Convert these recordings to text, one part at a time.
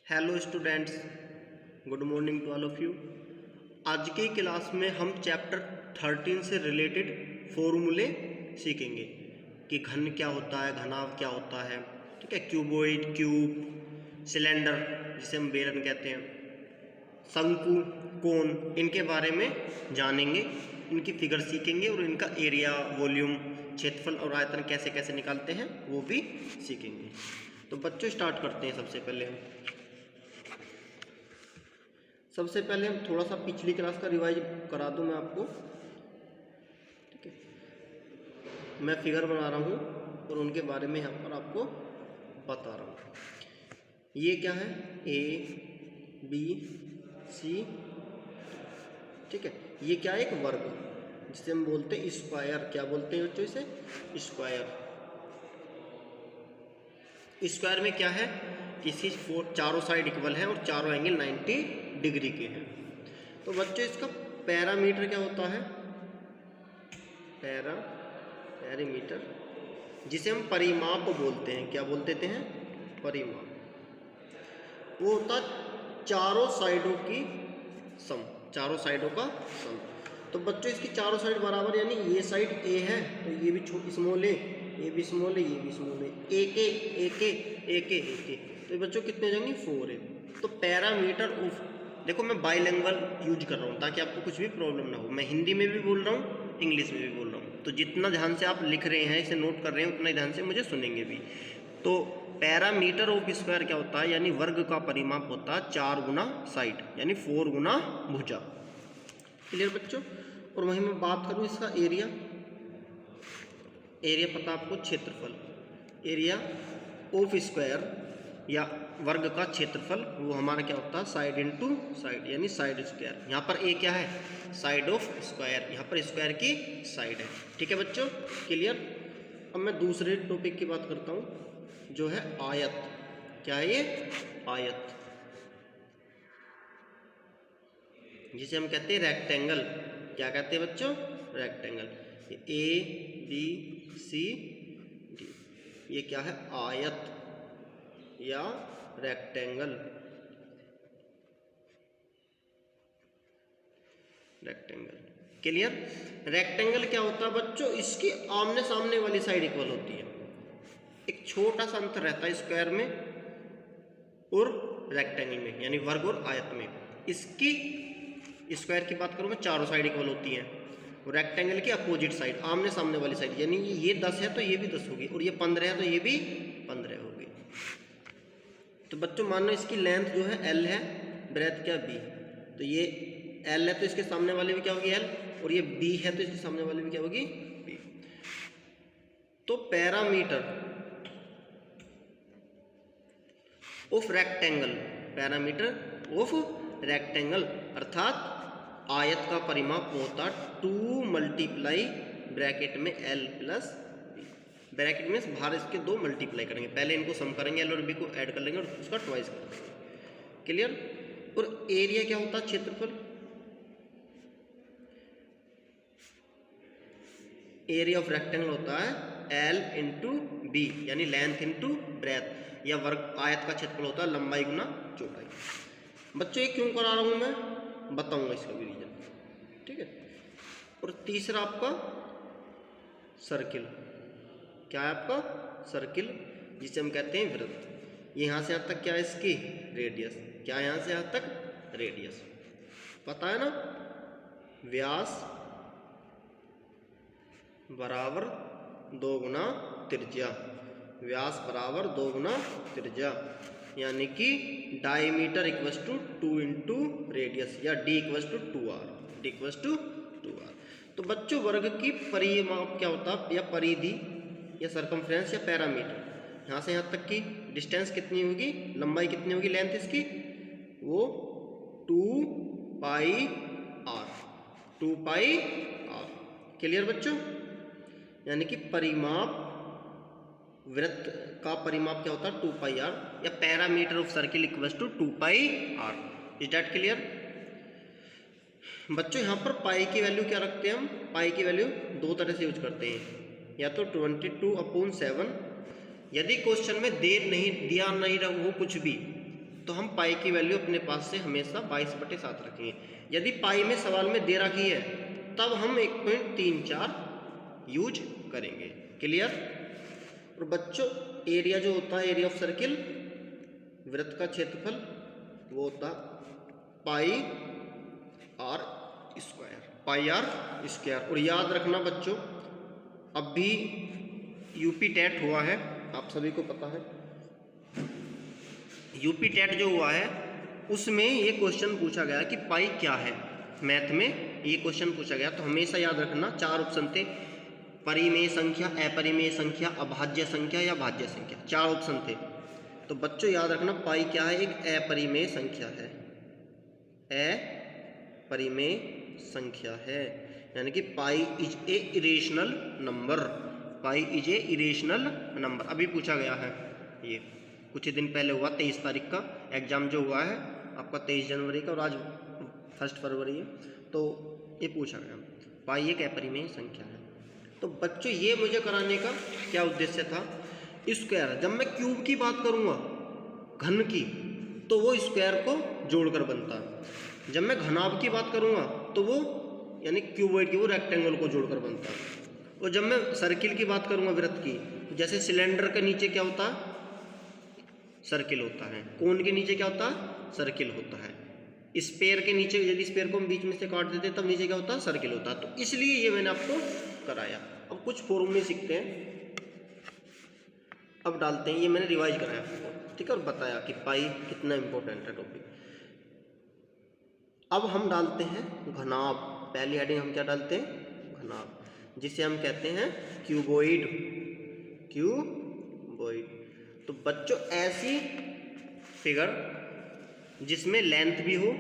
Hello students, good morning to all of you. आज की class में हम चैप्टर 13 से रिलेटेड फॉर्मूले सीखेंगे कि घन क्या होता है, घनाभ क्या होता है, ठीक है। क्यूबॉइड, क्यूब, सिलेंडर जिसे हम बेलन कहते हैं, शंकु, कोन, इनके बारे में जानेंगे, इनकी फिगर सीखेंगे और इनका एरिया, वॉल्यूम, क्षेत्रफल और आयतन कैसे कैसे निकालते हैं वो भी सीखेंगे। तो बच्चों स्टार्ट करते हैं। सबसे पहले हम थोड़ा सा पिछली क्लास का रिवाइज करा दूं मैं आपको, ठीक है। मैं फिगर बना रहा हूं और उनके बारे में यहाँ पर आपको बता रहा हूं। ये क्या है, ए बी सी, ठीक है। ये क्या है, एक वर्ग जिसे हम बोलते हैं स्क्वायर। क्या बोलते हैं बच्चों इसे? स्क्वायर। स्क्वायर में क्या है, किसी चारों साइड इक्वल है और चारों एंगल 90 डिग्री के हैं। तो बच्चों इसका पैरामीटर क्या होता है? पैरीमीटर, जिसे हम परिमाप बोलते हैं। क्या बोलते हैं? परिमाप। वो होता चारों साइडों की सम, चारों साइडों का सम। तो बच्चों इसकी चारों साइड बराबर, यानी ये साइड ए है तो ये भी स्मॉल ए, ये भी स्मॉल ए, ये भी स्मॉल ए, एक ए, एक ए, एक ए, एक ए। तो बच्चों कितने हो जाएंगे? 4 ए। तो पैरामीटर ऑफ, देखो मैं बाइलिंगुअल यूज कर रहा हूँ ताकि आपको कुछ भी प्रॉब्लम ना हो। मैं हिंदी में भी बोल रहा हूँ, इंग्लिश में भी बोल रहा हूँ। तो जितना ध्यान से आप लिख रहे हैं, इसे नोट कर रहे हैं, उतना ही ध्यान से मुझे सुनेंगे भी। तो पैरामीटर ऑफ स्क्वायर क्या होता है, यानी वर्ग का परिमाप होता है 4 गुना साइड, यानी 4 गुना भुजा। क्लियर बच्चों? और वहीं मैं बात करूँ इसका एरिया, एरिया पता आपको, क्षेत्रफल। एरिया ऑफ स्क्वायर या वर्ग का क्षेत्रफल वो हमारा क्या होता है? साइड इंटू साइड, यानी साइड स्क्वायर। यहाँ पर ए क्या है? साइड ऑफ स्क्वायर, यहाँ पर स्क्वायर की साइड है। ठीक है बच्चों, क्लियर। अब मैं दूसरे टॉपिक की बात करता हूँ जो है आयत। क्या है ये? आयत, जिसे हम कहते हैं रेक्टेंगल। क्या कहते हैं बच्चों? Rectangle. A B C D, ये क्या है? आयत या रेक्टेंगल। Rectangle, clear. रेक्टेंगल क्या होता है बच्चों? इसकी आमने सामने वाली साइड इक्वल होती है। एक छोटा सा अंतर रहता है स्क्वायर में और रेक्टेंगल में, यानी वर्ग और आयत में। इसकी स्क्वायर की बात करूँ मैं, चारों साइड इक्वल होती हैं, और रेक्टेंगल की अपोजिट साइड, आमने सामने वाली साइड, यानी ये 10 है तो ये भी 10 होगी, और ये 15 है तो ये भी 15 होगी। तो बच्चों मान लो इसकी लेंथ जो है L है, ब्रेथ क्या B, तो ये L है तो इसके सामने वाले भी क्या होगी? L, और ये B है तो इसके सामने वाले भी क्या होगी? B। तो parameter of rectangle, parameter of rectangle अर्थात आयत का परिमाप होता 2 मल्टीप्लाई ब्रैकेट में L प्लस B। ब्रैकेट में बाहर इसके 2 मल्टीप्लाई करेंगे, पहले इनको सम करेंगे, L और B को ऐड कर लेंगे और उसका ट्वाइस कर देंगे। क्लियर। और एरिया क्या होता है? क्षेत्रफल। एरिया ऑफ रेक्टेंगल होता है L इंटू B, यानी लेंथ इंटू ब्रेथ, या वर्ग आयत का क्षेत्रफल होता है लंबाई गुना चौड़ाई। बच्चों ये क्यों करा रहा हूँ मैं, बताऊंगा इसका भी रीजन, ठीक है। और तीसरा आपका सर्किल। क्या है आपका? सर्किल, जिसे हम कहते हैं वृत्त। ये यहाँ से यहाँ तक क्या है इसकी? रेडियस। क्या यहाँ से यहाँ तक? रेडियस। पता है ना, व्यास बराबर 2 गुना त्रिज्या, व्यास बराबर 2 गुना त्रिज्या, यानी कि diameter equals to 2 into radius, या D equals to 2R, D equals to 2R। तो बच्चों वर्ग की परिमाप क्या होता है, या परिधि या सरकमफ्रेंस या पैरामीटर, यहाँ से यहाँ तक की डिस्टेंस कितनी होगी, लंबाई कितनी होगी, लेंथ इसकी, वो 2 pi R, 2 pi R। Clear बच्चों? यानी कि परिमाप, वृत्त का परिमाप क्या होता है? 2 पाई R, या parameter of circle equals to 2 pi R। Is that clear बच्चों? यहाँ पर पाई की वैल्यू क्या रखते हैं हम? पाई की वैल्यू 2 तरह से यूज करते हैं, या तो 22/7, यदि क्वेश्चन में दिया नहीं रहा हो कुछ भी, तो हम पाई की वैल्यू अपने पास से हमेशा 22/7 रखेंगे। यदि पाई में सवाल में दे रखी है तब हम 1.34 यूज करेंगे। क्लियर। और बच्चों एरिया जो होता है, एरिया ऑफ सर्किल, वृत्त का क्षेत्रफल, वो होता pi R square, pi R square. और याद रखना बच्चों, अब भी यूपी टेट हुआ है, आप सभी को पता है, यूपी टेट जो हुआ है उसमें ये क्वेश्चन पूछा गया कि पाई क्या है। मैथ में ये क्वेश्चन पूछा गया, तो हमेशा याद रखना 4 ऑप्शन थे, परिमेय संख्या, अपरिमेय संख्या, अभाज्य संख्या या भाज्य संख्या, 4 ऑप्शन थे। तो बच्चों याद रखना पाई क्या है, एक अपरिमेय संख्या है, अपरिमेय संख्या है, यानी कि pi is a irrational number, pi is a irrational number. अभी पूछा गया है, ये कुछ ही दिन पहले हुआ, 23 तारीख का एग्जाम जो हुआ है आपका 23 जनवरी का, और आज 1 फरवरी है, तो ये पूछा गया पाई एक अपरिमेय संख्या है। तो बच्चों ये मुझे कराने का क्या उद्देश्य था, स्क्वायर, जब मैं क्यूब की बात करूँगा घन की, तो वो स्क्वायर को जोड़कर बनता है। जब मैं घनाभ की बात करूँगा तो वो यानी क्यूबॉइड की, वो रेक्टेंगल को जोड़कर बनता है। और जब मैं सर्किल की बात करूँगा वृत्त की, जैसे सिलेंडर के नीचे क्या होता है, सर्किल होता है, कोन के नीचे क्या होता है, सर्किल होता है, स्पेयर के नीचे, यदि स्पेयर को हम बीच में से काट देते हैं तब नीचे क्या होता है, सर्किल होता है। तो इसलिए ये मैंने आपको कराया। अब कुछ फॉर्मूले सीखते हैं, अब डालते हैं, ये मैंने रिवाइज कराया आपको, ठीक है, और बताया कि पाई कितना इंपॉर्टेंट है टॉपिक। अब हम डालते हैं घनाभ, पहली हेडिंग हम क्या डालते हैं, घनाभ, जिसे हम कहते हैं क्यूबॉइड, क्यूबॉइड। तो बच्चों ऐसी फिगर जिसमें लेंथ भी हो,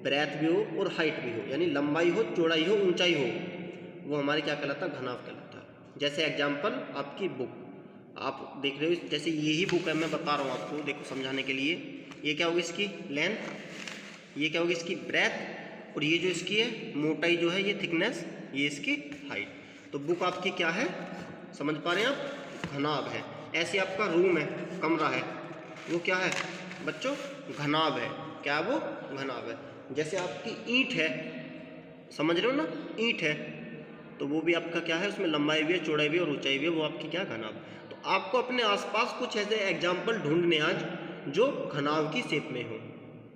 ब्रेथ भी हो और हाइट भी हो, यानी लंबाई हो, चौड़ाई हो, ऊंचाई हो, वो हमारे क्या कहलाता है, घनाभ कहलाता है। जैसे एग्जांपल आपकी बुक आप देख रहे हो, जैसे यही बुक है, मैं बता रहा हूँ आपको, देखो समझाने के लिए, ये क्या होगी इसकी लेंथ, ये क्या होगी इसकी ब्रेथ, और ये जो इसकी है मोटाई जो है, ये थिकनेस, ये इसकी हाइट। तो बुक आपकी क्या है, समझ पा रहे हैं आप, घनाभ है। ऐसे आपका रूम है, कमरा है, वो क्या है बच्चों, घनाभ है। क्या वो, घनाभ है। जैसे आपकी ईंट है, समझ रहे हो ना, ईंट है, तो वो भी आपका क्या है, उसमें लंबाई भी है, चौड़ाई भी है और ऊंचाई भी है, वो आपकी क्या, घनाभ। तो आपको अपने आसपास कुछ ऐसे एग्जाम्पल ढूंढने आज जो घनाभ की शेप में हो,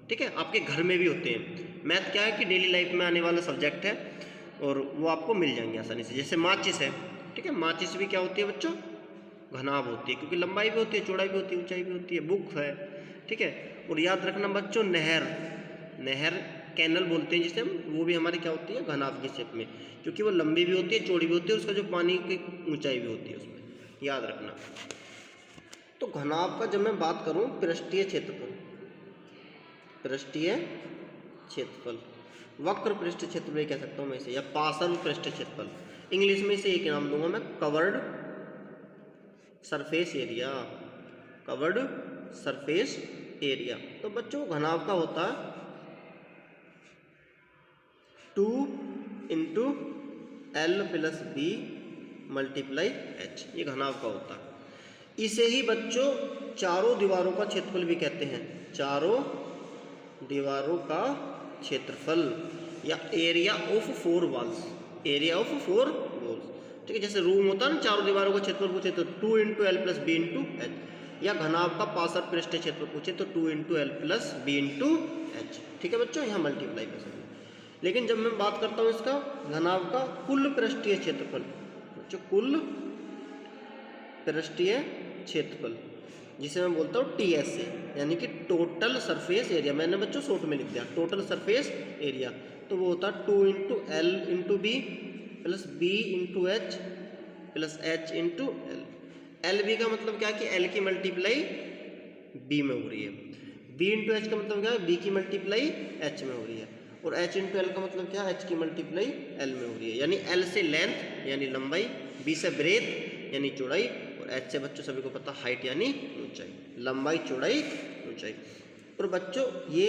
ठीक है, आपके घर में भी होते हैं। मैथ क्या है कि डेली लाइफ में आने वाला सब्जेक्ट है, और वो आपको मिल जाएंगे आसानी से। जैसे माचिस है, ठीक है, माचिस भी क्या होती है बच्चों, घनाभ होती है, क्योंकि लंबाई भी होती है, चौड़ाई भी होती है, ऊंचाई भी होती है। बुक है, ठीक है। और याद रखना बच्चों नहर, नहर कैनल बोलते हैं जिसे हम, वो भी हमारी क्या होती है, घनाभ की शेप में, क्योंकि वो लंबी भी होती है, चौड़ी भी होती है, उसका जो पानी की ऊंचाई भी होती है उसमें, याद रखना। तो घनाभ का जब मैं बात करूं, पृष्ठीय क्षेत्रफल, पृष्ठीय क्षेत्रफल, वक्र पृष्ठ क्षेत्रफल कह सकता हूं मैं इसे, या पार्श्व पृष्ठ क्षेत्रफल, इंग्लिश में इसे एक नाम दूंगा मैं, curved surface area, curved surface area. तो बच्चों घनाभ का होता है 2 × L + B × H, ये घनाभ का होता है। इसे ही बच्चों चारों दीवारों का क्षेत्रफल भी कहते हैं, चारों दीवारों का क्षेत्रफल, या area of 4 walls, area of 4 walls, ठीक है। जैसे रूम होता है ना, चारों दीवारों का क्षेत्रफल पूछे तो 2 × L + B × H, या घनाभ का पार्श्व पृष्ठ क्षेत्रफल पूछे तो 2 × L + B × H, ठीक है बच्चों, यहाँ मल्टीप्लाई कर सकते हैं। लेकिन जब मैं बात करता हूँ इसका घनाभ का कुल पृष्ठीय क्षेत्रफल, बच्चों कुल पृष्ठीय क्षेत्रफल, जिसे मैं बोलता हूँ TSA, यानी कि टोटल सरफेस एरिया, मैंने बच्चों शॉर्ट में लिख दिया टोटल सरफेस एरिया। तो वो होता है 2 × L × B + B × H + H × L। LB का मतलब क्या है कि L की मल्टीप्लाई B में हो रही है, B × H का मतलब क्या है, B की मल्टीप्लाई H में हो रही है, और H × L का मतलब क्या है, H की मल्टीप्लाई L में हो रही है। यानी L से लेंथ यानी लंबाई, B से ब्रेथ यानी चौड़ाई, और H से बच्चों सभी को पता हाइट यानी ऊंचाई, लंबाई चौड़ाई ऊंचाई। और बच्चों ये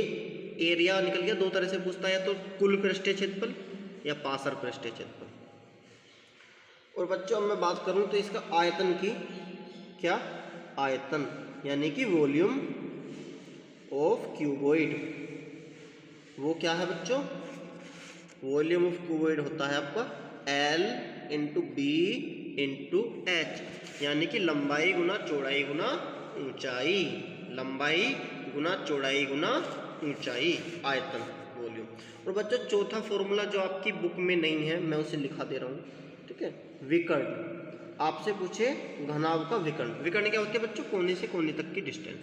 एरिया निकल गया, दो तरह से पूछता है, या तो कुल पृष्ठीय क्षेत्रफल या पार्श्व पृष्ठीय क्षेत्रफल। और बच्चों अब मैं बात करूं तो इसका आयतन की, क्या आयतन यानी कि वॉल्यूम, ऑफ क्यूबॉइड, वो क्या है बच्चों, वॉल्यूम ऑफ क्यूबॉइड होता है आपका L into B into H, यानी कि लंबाई गुना चौड़ाई गुना ऊंचाई, लंबाई गुना चौड़ाई गुना ऊंचाई, आयतन, वॉल्यूम। और बच्चों चौथा फॉर्मूला जो आपकी बुक में नहीं है मैं उसे लिखा दे रहा हूँ, ठीक है। विकर्ण, आपसे पूछे घनाभ का विकर्ण, विकर्ण क्या होती है बच्चों, कोने से कोने तक की डिस्टेंस,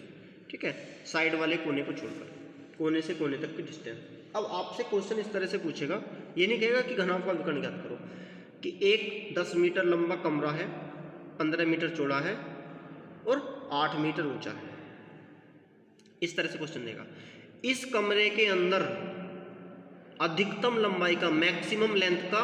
ठीक है, साइड वाले कोने को छोड़कर कोने से कोने तक की डिस्टेंस। अब आपसे क्वेश्चन इस तरह से पूछेगा, ये नहीं कहेगा कि घनाभ का विकर्ण ज्ञात करो, कि एक 10 मीटर लंबा कमरा है, 15 मीटर चौड़ा है और 8 मीटर ऊंचा है, इस तरह से क्वेश्चन देगा। इस कमरे के अंदर अधिकतम लंबाई का, मैक्सिमम लेंथ का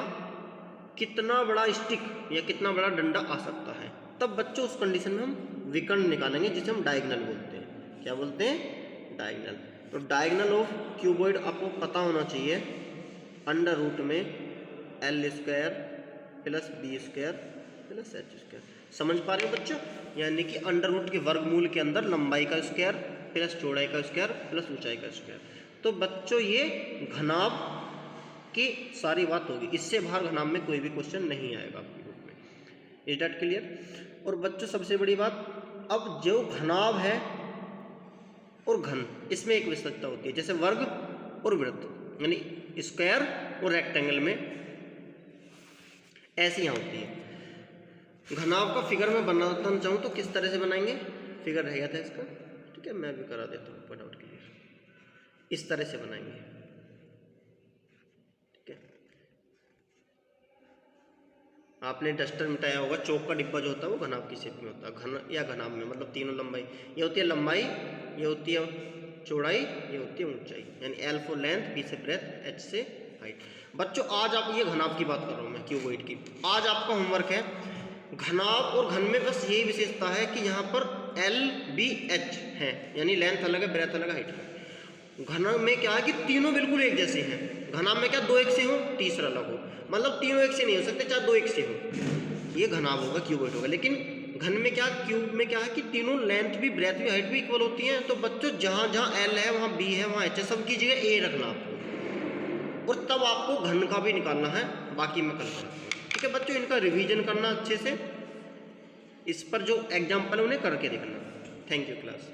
कितना बड़ा स्टिक या कितना बड़ा डंडा आ सकता है, तब बच्चों उस कंडीशन में हम विकर्ण निकालेंगे, जिसे हम डायगोनल बोलते हैं। क्या बोलते हैं, डायगोनल। तो डायगोनल ऑफ क्यूबॉइड आपको पता होना चाहिए, अंडर रूट में L square plus B square plus H square. समझ पा रहे हो बच्चों, यानी कि अंडर रूट के वर्गमूल के अंदर लंबाई का स्क्वायर प्लस चौड़ाई का स्क्वायर प्लस ऊंचाई का स्क्वायर। तो बच्चों ये घनाभ की सारी बात होगी, इससे बाहर घनाभ में कोई भी क्वेश्चन नहीं आएगा आपकी बुक में। Is that clear. और बच्चों सबसे बड़ी बात, अब जो घनाभ है और घन, इसमें एक विशेषता होती है, जैसे वर्ग और वृत्त, यानी स्क्वायर और रेक्टेंगल में ऐसी यहाँ होती है। घनाभ का फिगर में बनाना चाहूँ तो किस तरह से बनाएंगे, फिगर रह गया था इसका, ठीक है, मैं भी करा देता हूँ पॉइंट आउट क्लियर, इस तरह से बनाएंगे, ठीक है। आपने डस्टर मिटाया होगा, चौक का डिब्बा जो होता है वो घनाभ की शेप में होता है, घन या घनाभ में मतलब तीनों लंबाई, ये होती है लंबाई, ये होती है चौड़ाई, ये होती है ऊंचाई, यानी L फॉर लेंथ, B से ब्रेथ, H से हाइट। बच्चों आज आप ये घनाभ की बात कर रहा हूँ मैं, क्यूबॉइड की। आज आपका होमवर्क है, घनाभ और घन में बस यही विशेषता है कि यहाँ पर L, B, H है, यानी लेंथ अलग है, ब्रेथ अलग है, हाइट अलग। घन में क्या है कि तीनों बिल्कुल एक जैसे हैं, घनाभ में क्या दो एक से हो, तीसरा अलग हो, मतलब तीनों एक से नहीं हो सकते, चाहे दो एक से हो, ये घनाभ होगा, क्यूबॉइड होगा। लेकिन घन में क्या, क्यूब में क्या है कि तीनों लेंथ भी, ब्रेथ भी, हाइट भी इक्वल होती हैं। तो बच्चों जहाँ जहाँ L है वहाँ B है, वहाँ H है, सब की जगह A रखना आपको, और तब आपको घन का भी निकालना है, बाकी मैं कल कराता हूँ, ठीक है बच्चों। इनका रिवीजन करना अच्छे से, इस पर जो एग्जाम्पल है उन्हें करके देखना। Thank you class.